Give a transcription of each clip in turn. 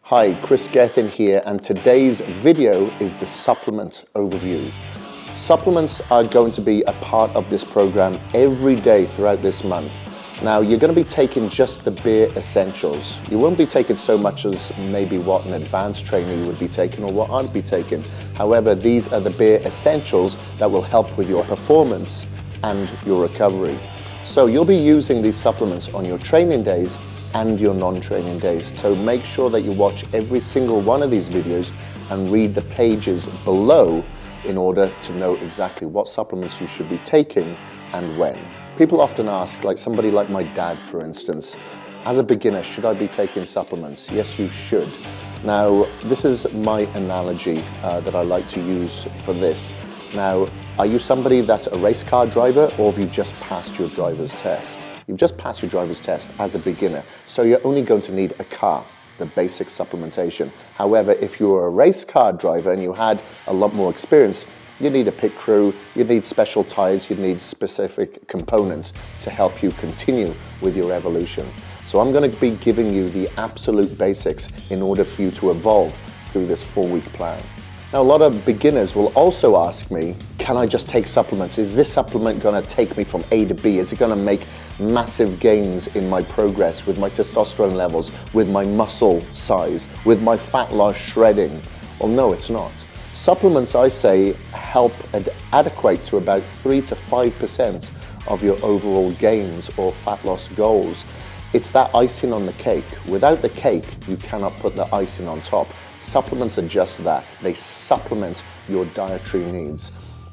Hi, Kris Gethin here, and today's video is the supplement overview. Supplements are going to be a part of this program every day throughout this month. Now, you're going to be taking just the bare essentials. You won't be taking so much as maybe what an advanced trainer would be taking or what I'd be taking. However, these are the bare essentials that will help with your performance and your recovery. So you'll be using these supplements on your training days and your non-training days. So make sure that you watch every single one of these videos and read the pages below in order to know exactly what supplements you should be taking and when. People often ask, like somebody like my dad, for instance, as a beginner, should I be taking supplements? Yes, you should. Now, this is my analogy that I like to use for this. Now, are you somebody that's a race car driver, or have you just passed your driver's test? You've just passed your driver's test as a beginner, so you're only going to need a car, the basic supplementation. However, if you're a race car driver and you had a lot more experience, you need a pit crew, you need special tires, you need specific components to help you continue with your evolution. So I'm going to be giving you the absolute basics in order for you to evolve through this 4-week plan. Now, a lot of beginners will also ask me, can I just take supplements? Is this supplement going to take me from A to B? Is it going to make massive gains in my progress with my testosterone levels, with my muscle size, with my fat loss shredding? Well, no, it's not. Supplements, I say, help adequate to about 3 to 5% of your overall gains or fat loss goals. It's that icing on the cake. Without the cake, you cannot put the icing on top. Supplements are just that. They supplement your dietary needs.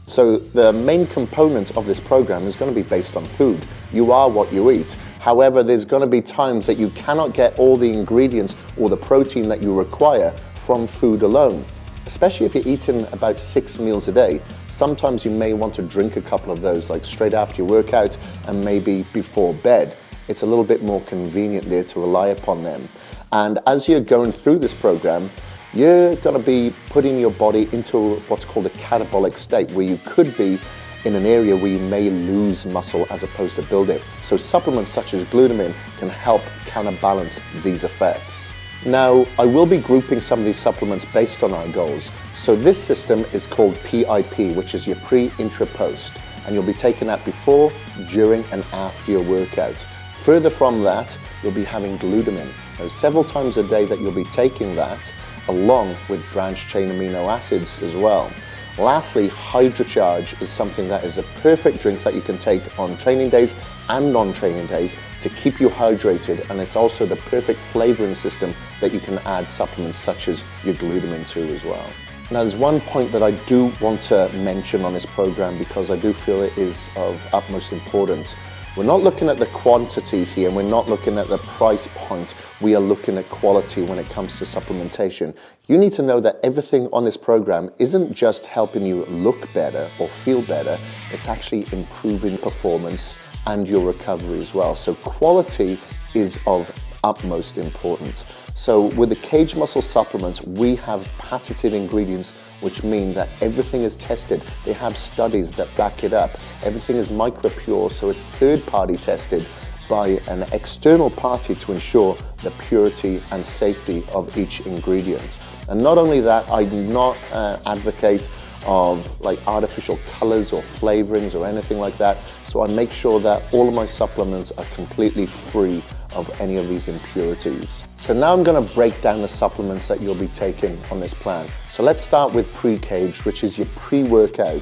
So the main component of this program is going to be based on food. You are what you eat. However, there's going to be times that you cannot get all the ingredients or the protein that you require from food alone. Especially if you're eating about 6 meals a day. Sometimes you may want to drink a couple of those, like straight after your workout and maybe before bed. It's a little bit more convenient there to rely upon them. And as you're going through this program, you're going to be putting your body into what's called a catabolic state, where you could be in an area where you may lose muscle as opposed to build it. So supplements such as glutamine can help counterbalance these effects. Now, I will be grouping some of these supplements based on our goals. So this system is called PIP, which is your pre, intra, post. And you'll be taking that before, during, and after your workout. Further from that, you'll be having glutamine. Now, several times a day that you'll be taking that, along with branched chain amino acids as well. Lastly, HydroCharge is something that is a perfect drink that you can take on training days and non-training days to keep you hydrated, and it's also the perfect flavoring system that you can add supplements such as your glutamine to as well. Now, there's one point that I do want to mention on this program because I do feel it is of utmost importance. We're not looking at the quantity here, and we're not looking at the price point. We are looking at quality when it comes to supplementation. You need to know that everything on this program isn't just helping you look better or feel better, it's actually improving performance and your recovery as well. So quality is of utmost importance. So with the KAGED Muscle supplements, we have patented ingredients, which mean that everything is tested. They have studies that back it up. Everything is micro-pure, so it's third-party tested by an external party to ensure the purity and safety of each ingredient. And not only that, I do not advocate of like artificial colors or flavorings or anything like that. So I make sure that all of my supplements are completely free of any of these impurities. So now I'm going to break down the supplements that you'll be taking on this plan. So let's start with pre-KAGED, which is your pre-workout.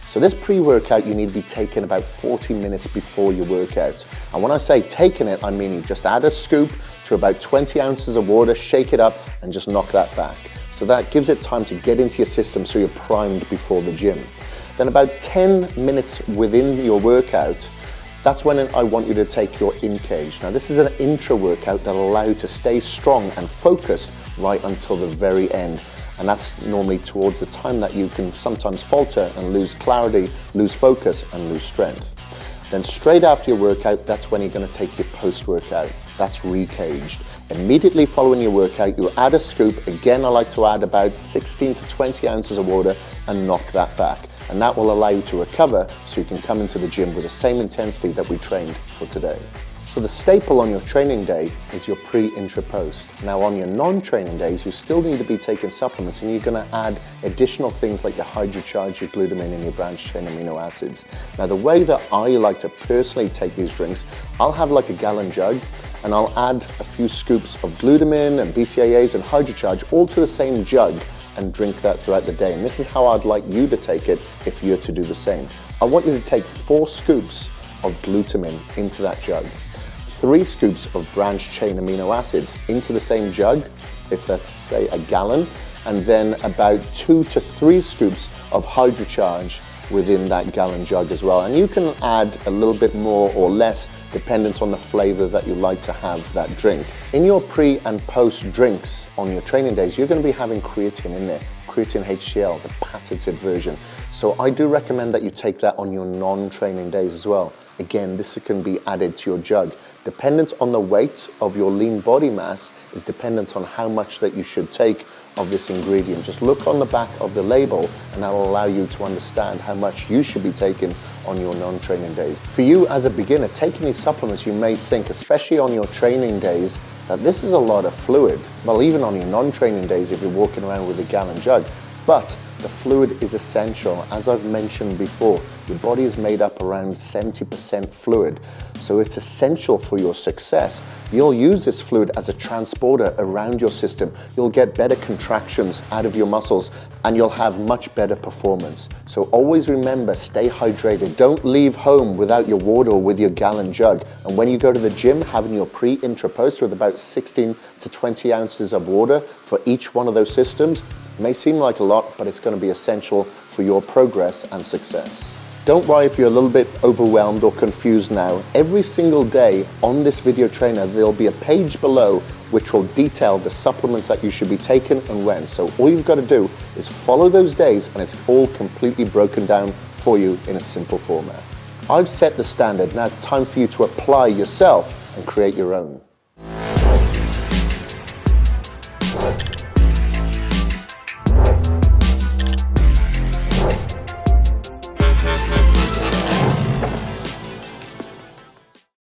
So this pre-workout you need to be taking about 40 minutes before your workout. And when I say taking it, I mean you just add a scoop to about 20 ounces of water, shake it up, and just knock that back. So that gives it time to get into your system so you're primed before the gym. Then about 10 minutes within your workout, that's when I want you to take your in-KAGED. Now, this is an intra-workout that'll allow you to stay strong and focused right until the very end. And that's normally towards the time that you can sometimes falter and lose clarity, lose focus, and lose strength. Then straight after your workout, that's when you're going to take your post-workout. That's re-KAGED. Immediately following your workout, you add a scoop. Again, I like to add about 16 to 20 ounces of water and knock that back. And that will allow you to recover so you can come into the gym with the same intensity that we trained for today. So the staple on your training day is your pre, intra, post. Now on your non-training days, you still need to be taking supplements, and you're gonna add additional things like your HydroCharge, your glutamine, and your branched chain amino acids. Now the way that I like to personally take these drinks, I'll have like a gallon jug, and I'll add a few scoops of glutamine and BCAAs and HydroCharge all to the same jug and drink that throughout the day. And this is how I'd like you to take it if you're to do the same. I want you to take 4 scoops of glutamine into that jug, 3 scoops of branched chain amino acids into the same jug, if that's say a gallon, and then about 2 to 3 scoops of HydroCharge within that gallon jug as well. And you can add a little bit more or less dependent on the flavor that you like to have that drink. In your pre and post drinks on your training days, you're going to be having creatine in there, Creatine HCl, the patented version. So I do recommend that you take that on your non-training days as well. Again, this can be added to your jug. Dependent on the weight of your lean body mass is dependent on how much that you should take of this ingredient. Just look on the back of the label and that will allow you to understand how much you should be taking on your non-training days. For you as a beginner, taking these supplements, you may think, especially on your training days, that this is a lot of fluid. Well, even on your non-training days, if you're walking around with a gallon jug, but the fluid is essential. As I've mentioned before, your body is made up around 70% fluid, so it's essential for your success. You'll use this fluid as a transporter around your system. You'll get better contractions out of your muscles and you'll have much better performance. So always remember, stay hydrated. Don't leave home without your water or with your gallon jug. And when you go to the gym, having your pre, intra, post with about 16 to 20 ounces of water for each one of those systems may seem like a lot, but it's going to be essential for your progress and success. Don't worry if you're a little bit overwhelmed or confused now. Every single day on this video trainer, there'll be a page below which will detail the supplements that you should be taking and when. So all you've got to do is follow those days and it's all completely broken down for you in a simple format. I've set the standard, now it's time for you to apply yourself and create your own.